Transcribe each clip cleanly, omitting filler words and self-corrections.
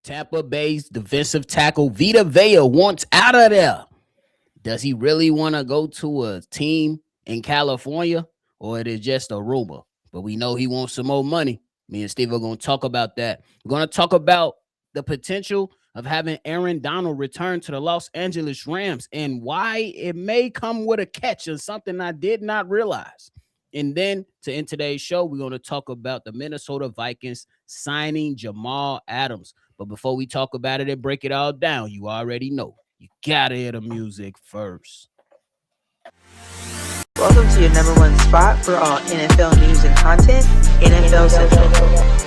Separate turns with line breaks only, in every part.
Tampa Bay's defensive tackle Vita Vea wants out of there. Does he really want to go to a team in California, or it is just a rumor? But we know he wants some more money. Me and Steve are going to talk about that. We're going to talk about the potential of having Aaron Donald return to the Los Angeles Rams and why it may come with a catch and something I did not realize. And then to end today's show, we're going to talk about the Minnesota Vikings signing Jamal Adams. But before we talk about it and break it all down, you already know you gotta hear the music first.
Welcome to your number one spot for all NFL news and content, NFL Central.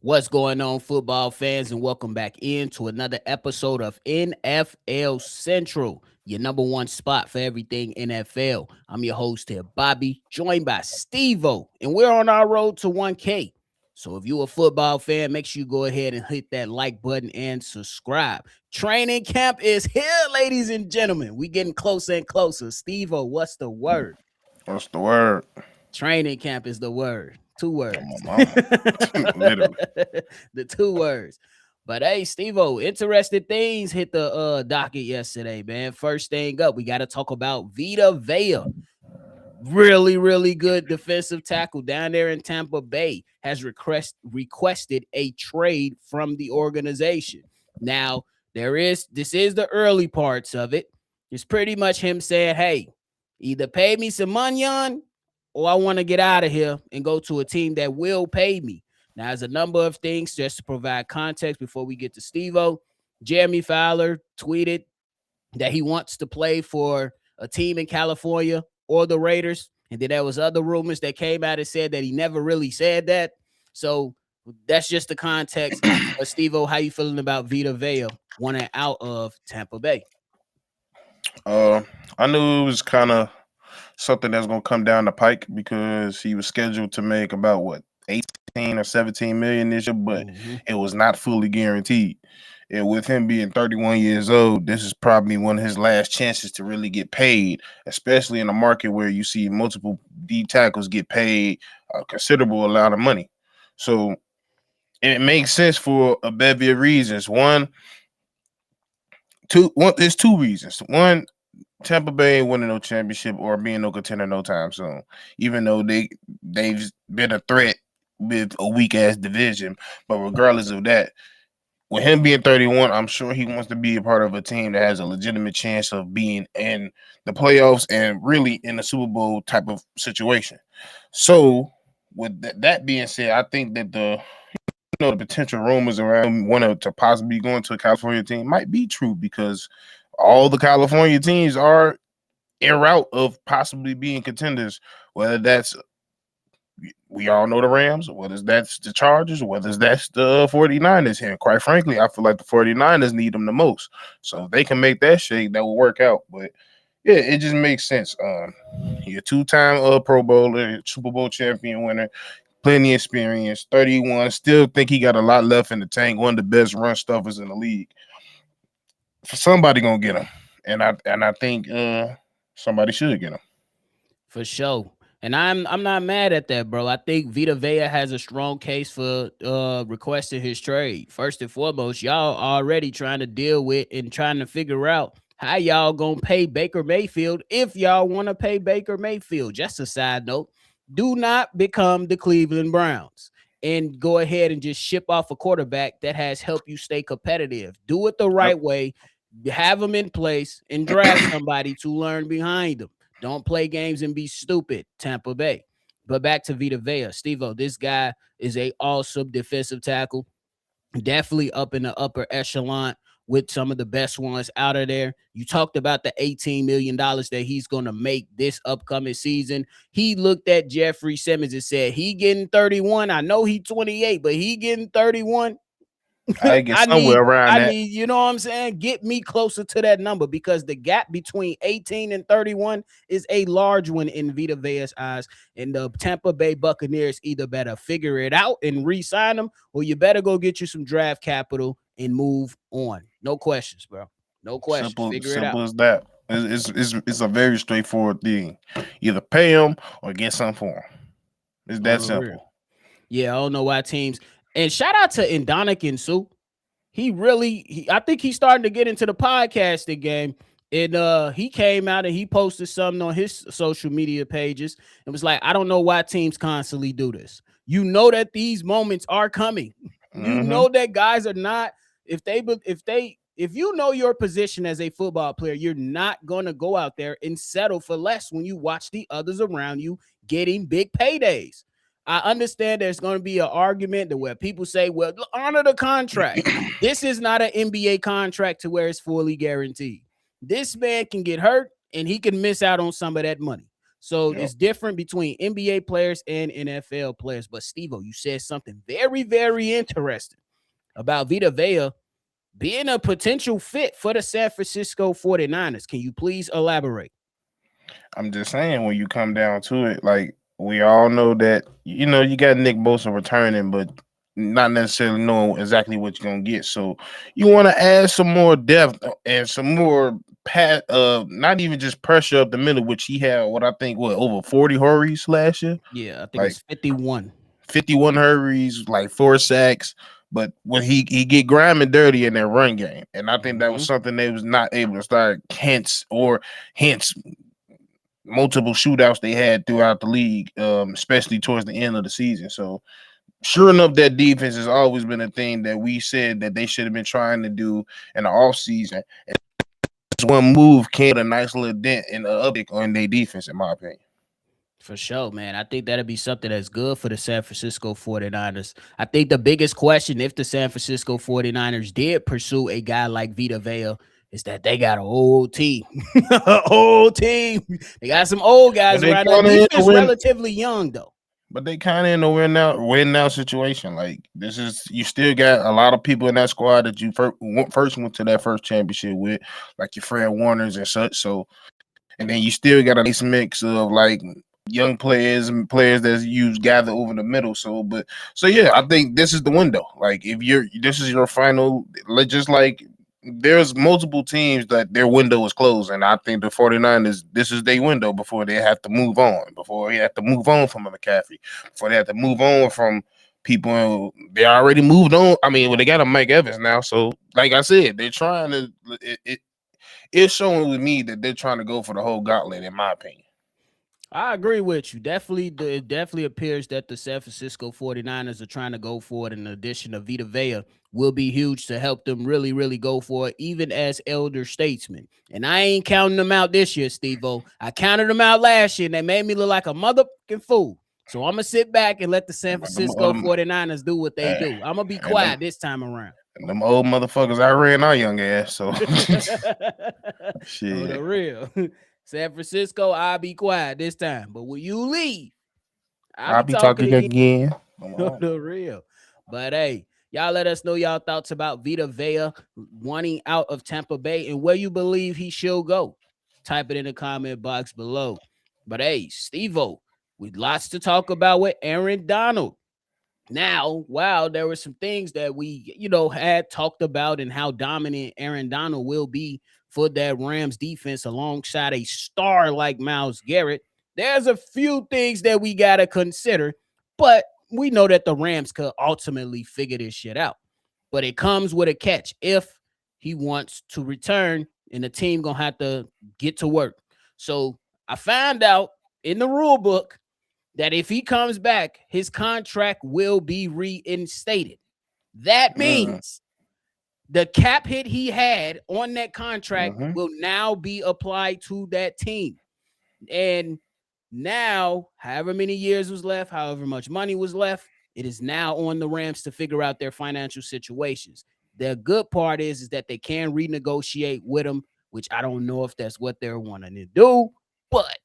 What's going on, football fans, and welcome back into another episode of NFL Central, your number one spot for everything NFL. I'm your host here, Bobby, joined by Steve-O, and we're on our road to 1K. So if you're a football fan, make sure you go ahead and hit that like button and subscribe. Training camp is here, ladies and gentlemen. We getting closer and closer. Steve-O, what's the word?
What's the word?
Training camp is the word. 2 words.
Literally.
The 2 words. But hey, Steve-O, interesting things hit the docket yesterday, man. First thing up, we got to talk about Vita Vea. Really good defensive tackle down there in Tampa Bay has requested a trade from the organization. Now, this is the early parts of it. It's pretty much him saying, hey, either pay me some money on, or I want to get out of here and go to a team that will pay me. Now, there's a number of things just to provide context before we get to Steve-O. Jeremy Fowler tweeted that he wants to play for a team in California or the Raiders. And then there was other rumors that came out and said that he never really said that. So that's just the context. Steve-O, how you feeling about Vita Vea wanting out of Tampa Bay?
I knew it was kind of something that's going to come down the pike because he was scheduled to make about 18 or 17 million this year, but it was not fully guaranteed. And with him being 31 years old, this is probably one of his last chances to really get paid, especially in a market where you see multiple D tackles get paid a considerable amount of money. So it makes sense for a bevy of reasons. There's 2 reasons. One, Tampa Bay ain't winning no championship or being no contender no time soon, even though they've been a threat with a weak ass division. But regardless of that, with him being 31, I'm sure he wants to be a part of a team that has a legitimate chance of being in the playoffs and really in the Super Bowl type of situation. So with that being said, I think that the potential rumors around wanting to possibly go into a California team might be true because all the California teams are en route of possibly being contenders, whether that's, we all know the Rams, whether that's the Chargers, whether that's the 49ers here. Quite frankly, I feel like the 49ers need them the most. So if they can make that shake, that will work out. But yeah, it just makes sense. You're a 2-time Pro Bowler, Super Bowl champion winner, plenty of experience, 31, still think he got a lot left in the tank, one of the best run stuffers in the league. For somebody gonna get him, and I think somebody should get him
for sure. And I'm not mad at that, bro. I think Vita Vea has a strong case for requesting his trade. First and foremost, y'all already trying to deal with and trying to figure out how y'all gonna pay Baker Mayfield if y'all want to pay Baker Mayfield. Just a side note, do not become the Cleveland Browns and go ahead and just ship off a quarterback that has helped you stay competitive. Do it the right way. Have them in place and draft somebody to learn behind them. Don't play games and be stupid, Tampa Bay. But back to Vita Vea. Steve-O, this guy is a awesome defensive tackle. Definitely up in the upper echelon with some of the best ones out of there. You talked about the $18 million that he's going to make this upcoming season. He looked at Jeffrey Simmons and said, he getting 31. I know he 28, but he getting 31.
I get
I
somewhere
need,
around
I
that.
need, you know what I'm saying? Get me closer to that number because the gap between 18 and 31 is a large one in Vita Vea's eyes. And the Tampa Bay Buccaneers either better figure it out and re-sign them, or you better go get you some draft capital and move on. No questions, bro. No questions.
Simple,
Figure it out.
simple as that. It's a very straightforward thing. Either pay them or get something for them. It's
On
that
the real.
simple.
Yeah, I don't know why teams. And shout out to Indonik Sue. I think he's starting to get into the podcasting game. And he came out and he posted something on his social media pages and was like, I don't know why teams constantly do this. You know that these moments are coming. You
Mm-hmm.
know that guys are not, if you know your position as a football player, you're not gonna go out there and settle for less when you watch the others around you getting big paydays. I understand there's going to be an argument to where people say, well, honor the contract. This is not an NBA contract to where it's fully guaranteed. This man can get hurt and he can miss out on some of that money. So
Yep.
it's different between NBA players and NFL players. But Steve-O, you said something very, very interesting about Vita Vea being a potential fit for the San Francisco 49ers. Can you please elaborate?
I'm just saying, when you come down to it, like we all know that you got Nick Bosa returning, but not necessarily knowing exactly what you're gonna get. So you want to add some more depth and some more not even just pressure up the middle, which he had what I think over 40 hurries last year,
Yeah, I think
like
it's 51.
51 hurries, like 4 sacks. But when he get grime and dirty in that run game, and I think that was
Mhm.
something they was not able to start hence multiple shootouts they had throughout the league, especially towards the end of the season. So sure enough, that defense has always been a thing that we said that they should have been trying to do in the offseason. And this one move came with a nice little dent in the uptick on their defense, in my opinion.
For sure, man. I think that'd be something that's good for the San Francisco 49ers. I think the biggest question, if the San Francisco 49ers did pursue a guy like Vita Vea, is that they got an old team. Old team. They got some old
But
guys
they
around. That
kind of in a
defense
win.
relatively young, though.
But they kind of in a win now situation. Like this is you still got a lot of people in that squad that you first went to that first championship with, like your Fred Warners and such. So and then you still got a nice mix of like young players and players that you gather over the middle. So yeah, I think this is the window. Like if this is your final, just like there's multiple teams that their window is closed, and I think the 49ers, this is their window before they have to move on, before they have to move on from a McCaffrey, before they have to move on from people they already moved on. I mean, well, they got a Mike Evans now, so like I said, they're trying to. It's showing with me that they're trying to go for the whole gauntlet, in my opinion.
I agree with you. Definitely, it definitely appears that the San Francisco 49ers are trying to go for it. In addition of Vita Vea will be huge to help them really, really go for it, even as elder statesmen. And I ain't counting them out this year, Steve-O. I counted them out last year, and they made me look like a motherfucking fool. So I'm going to sit back and let the San Francisco 49ers do what they do. I'm going to be
And
quiet this time around.
them old motherfuckers I ran our young ass, so
On
shit.
the real. San Francisco, I'll be quiet this time. But when you leave, I'll
I'll
be
be
talking
talking
again.
again.
On the real. But hey, y'all let us know y'all thoughts about Vita Vea wanting out of Tampa Bay and where you believe he should go. Type it in the comment box below. But hey, Steve-O, with lots to talk about with Aaron Donald. Now, wow, there were some things that we, had talked about and how dominant Aaron Donald will be for that Rams defense alongside a star like Myles Garrett. There's a few things that we got to consider, but we know that the Rams could ultimately figure this shit out. But it comes with a catch if he wants to return and the team going to have to get to work. So I found out in the rule book that if he comes back, his contract will be reinstated. That means the cap hit he had on that contract will now be applied to that team. And now, however many years was left, however much money was left, it is now on the Rams to figure out their financial situations. The good part is that they can renegotiate with him, which I don't know if that's what they're wanting to do, but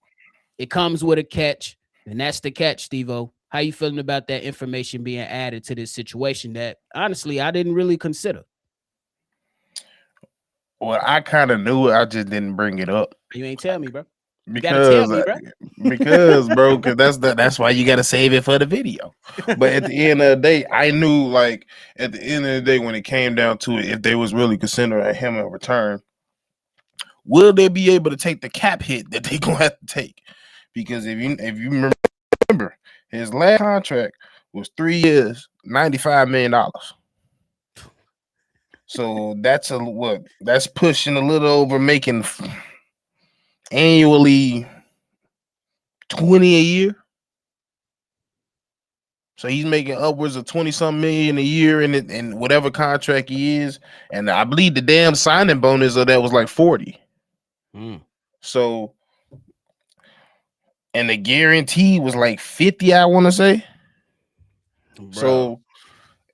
it comes with a catch. And that's the catch, Steve-O. How you feeling about that information being added to this situation that honestly I didn't really consider?
Well, I kind of knew it. I just didn't bring it up
You ain't tell me, bro. You gotta tell
because
me, bro.
bro, because that's why you got to save it for the video. But at the end of the day, I knew, like, at the end of the day, when it came down to it, if they was really considering him a return, will they be able to take the cap hit that they gonna have to take? Because if you remember, his last contract was 3 years, $95 million. So that's what that's pushing a little over, making annually 20 a year. So he's making upwards of 20 something million a year in whatever contract he is. And I believe the damn signing bonus of that was like 40.
Mm,
So, and the guarantee was like 50, I want to say.
bro.
So,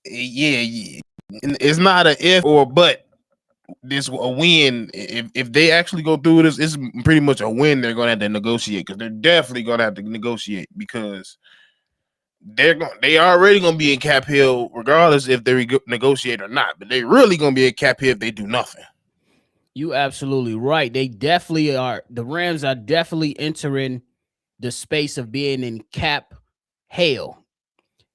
yeah, it's not a if or but. This a win. If they actually go through this, it's pretty much a win. They're gonna have to negotiate, because they're definitely gonna have to negotiate, because they already gonna be in cap hill regardless if they negotiate or not. But they really gonna be in cap hill if they do nothing.
You absolutely right. They definitely are. The Rams are definitely entering the space of being in cap hell.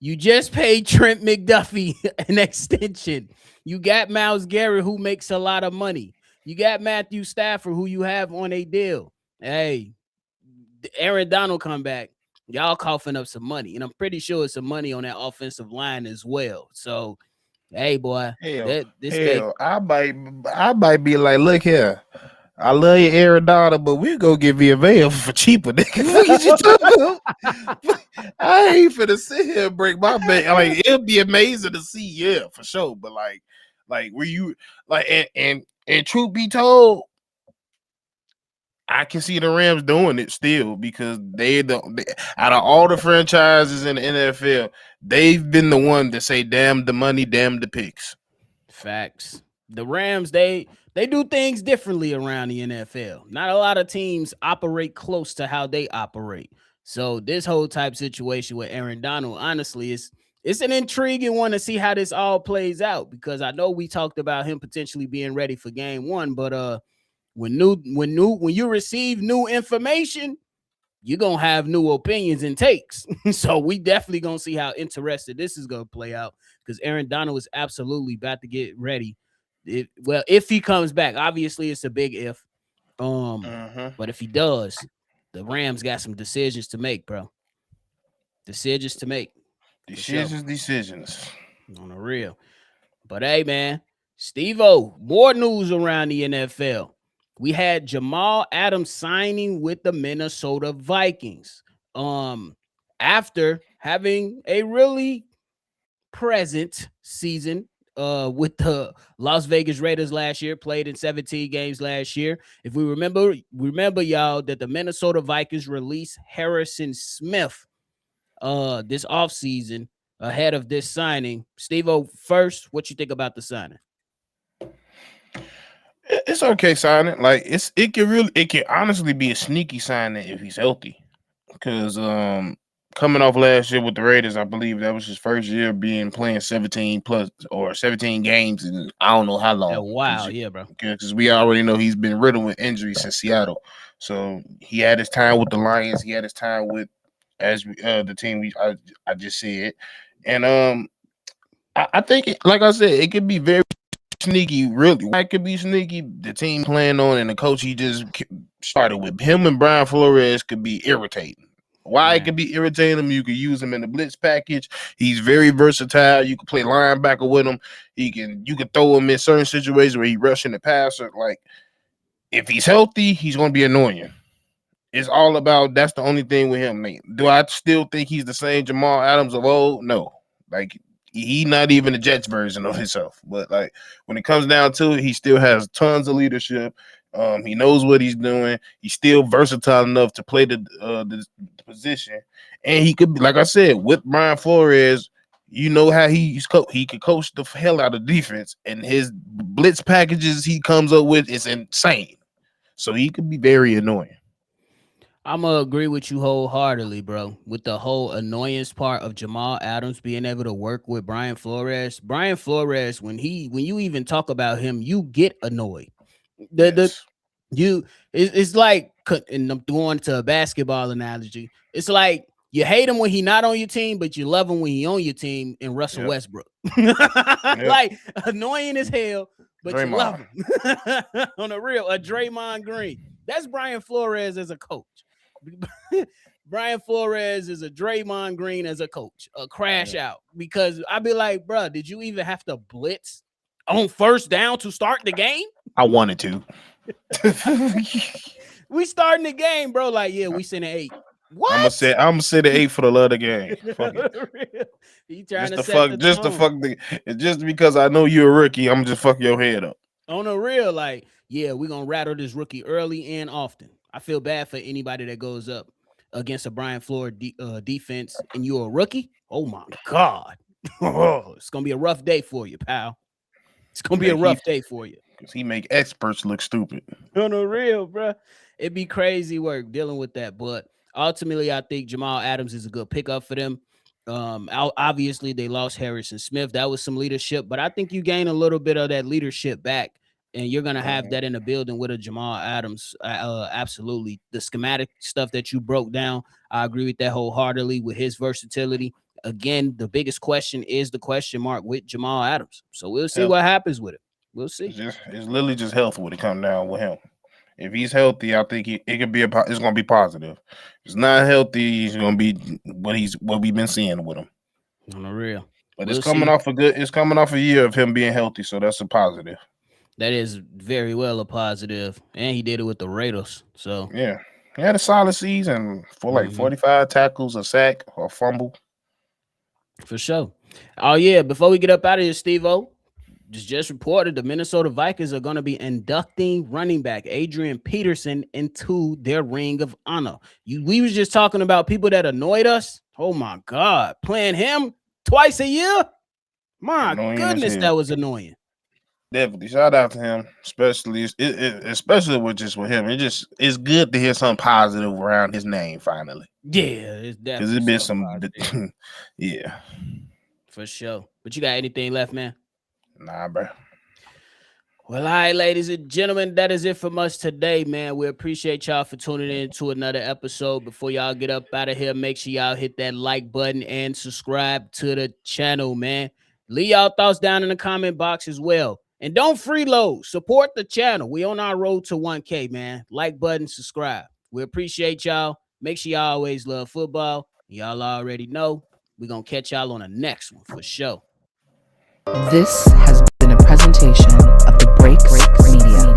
You just paid Trent McDuffie an extension. You got Myles Garrett, who makes a lot of money. You got Matthew Stafford, who you have on a deal. Hey, Aaron Donald come back. Y'all coughing up some money. And I'm pretty sure it's some money on that offensive line as well. So, hey, boy,
Hell,
that this they
hell, I might be like, look here. I love you, Aaron Donald, but we'll go get Vita Vea for cheaper, nigga. What you talking about? I ain't finna sit here and break my bank. Like, it'll be amazing to see, yeah, for sure. But like, were you like, and truth be told, I can see the Rams doing it still, because out of all the franchises in the NFL, they've been the one to say, "Damn the money, damn the picks."
facts. The Rams, they do things differently around the NFL. Not a lot of teams operate close to how they operate. So this whole type situation with Aaron Donald, honestly, it's an intriguing one to see how this all plays out, because I know we talked about him potentially being ready for game one, but when you receive new information, you're gonna have new opinions and takes. So we definitely gonna see how interested this is gonna play out, because Aaron Donald is absolutely about to get ready. Well, if he comes back, obviously it's a big if.
Mm-hmm.
But if he does, the Rams got some decisions to make, bro. Decisions to make for sure.
Decisions.
On the real. But hey, man, Steve-O, more news around the NFL. We had Jamal Adams signing with the Minnesota Vikings. After having a really present season with the Las Vegas Raiders last year, played in 17 games last year. If we remember y'all, that the Minnesota Vikings released Harrison Smith this offseason ahead of this signing. Steve-O, first, what you think about the signing?
It's okay signing. Like, it can honestly be a sneaky signing if he's healthy. Because coming off last year with the Raiders, I believe that was his first year being playing 17 plus or 17 games, and I don't know how long.
Oh, wow, yeah, bro.
Because we already know he's been riddled with injuries since Seattle. So he had his time with the Lions. He had his time with the team I just said, and I think like I said, it could be very sneaky. Really, why it could be sneaky? The team playing on and the coach he just started with, him and Brian Flores, could be irritating. Why it
Man.
could be irritating him? You could use him in the blitz package. He's very versatile. You can play linebacker with him. You can throw him in certain situations where he rushing the passer. Like, if he's healthy, he's gonna be annoying. It's all about, that's the only thing with him. Like, do I still think he's the same Jamal Adams of old? No. Like, he not even the Jets version of himself. But like, when it comes down to it, he still has tons of leadership. He knows what he's doing. He's still versatile enough to play the position. And he could be, like I said, with Brian Flores, you know how he could coach the hell out of defense, and his blitz packages he comes up with is insane. So he could be very annoying.
I'm gonna agree with you wholeheartedly, bro. With the whole annoyance part of Jamal Adams being able to work with Brian Flores. Brian Flores, when you even talk about him, you get annoyed. The
Yes.
you it's like, and I'm going to a basketball analogy. It's like you hate him when he not on your team, but you love him when he on your team in Russell
Yep.
Westbrook.
Yep.
Like annoying as hell, but you love
Draymond.
him. On a real, a Draymond Green. That's Brian Flores as a coach. Brian Flores is a Draymond Green as a coach, a crash
Yep.
out. Because I'd be like, bro, did you even have to blitz on first down to start the game?
I wanted to.
We starting the game, bro. Like, yeah, we sent an 8.
I'm gonna
What?
say I'm gonna say the 8 for the love of the game. Fuck it.
He trying to set the
Just the
tone.
fuck just because I know you're a rookie, I'm just fuck your head up.
On a real, like, yeah, we're gonna rattle this rookie early and often. I feel bad for anybody that goes up against a Brian Flores defense and you're a rookie. Oh my god. It's gonna be a rough day for you, pal. It's gonna be a rough day for you.
Cause he make experts look stupid.
On the real, bro. It'd be crazy work dealing with that. But ultimately, I think Jamal Adams is a good pickup for them. Obviously, they lost Harrison Smith. That was some leadership, but I think you gain a little bit of that leadership back, and you're gonna have that in the building with a Jamal Adams. Absolutely, the schematic stuff that you broke down, I agree with that wholeheartedly. With his versatility, again, the biggest question is the question mark with Jamal Adams. So we'll see
Health.
what happens with it. We'll see.
It's literally just health when it come down with him. If he's healthy, I think it could be it's gonna be positive. If he's not healthy, he's gonna be what we've been seeing with him.
On the real.
But
We'll
it's coming
see.
off it's coming off a year of him being healthy, so that's a positive.
That is very well a positive, and he did it with the Raiders. So
Yeah. He had a solid season for like 45 tackles, a sack, or a fumble.
For sure. Oh yeah, before we get up out of here, Steve-O, just reported the Minnesota Vikings are going to be inducting running back Adrian Peterson into their ring of honor. We was just talking about people that annoyed us. Oh my God, playing him twice a year? My goodness, that was annoying.
Definitely, shout out to him, especially especially with him. It's good to hear something positive around his name finally.
Yeah, it's definitely
because it's been some, yeah,
for sure. But you got anything left, man?
Nah, bro.
Well, all right, ladies and gentlemen, that is it from us today, man. We appreciate y'all for tuning in to another episode. Before y'all get up out of here, make sure y'all hit that like button and subscribe to the channel, man. Leave y'all thoughts down in the comment box as well. And don't freeload. Support the channel. We on our road to 1K, man. Like button, subscribe. We appreciate y'all. Make sure y'all always love football. Y'all already know we're going to catch y'all on the next one for sure.
This has been a presentation of the Breaks Media.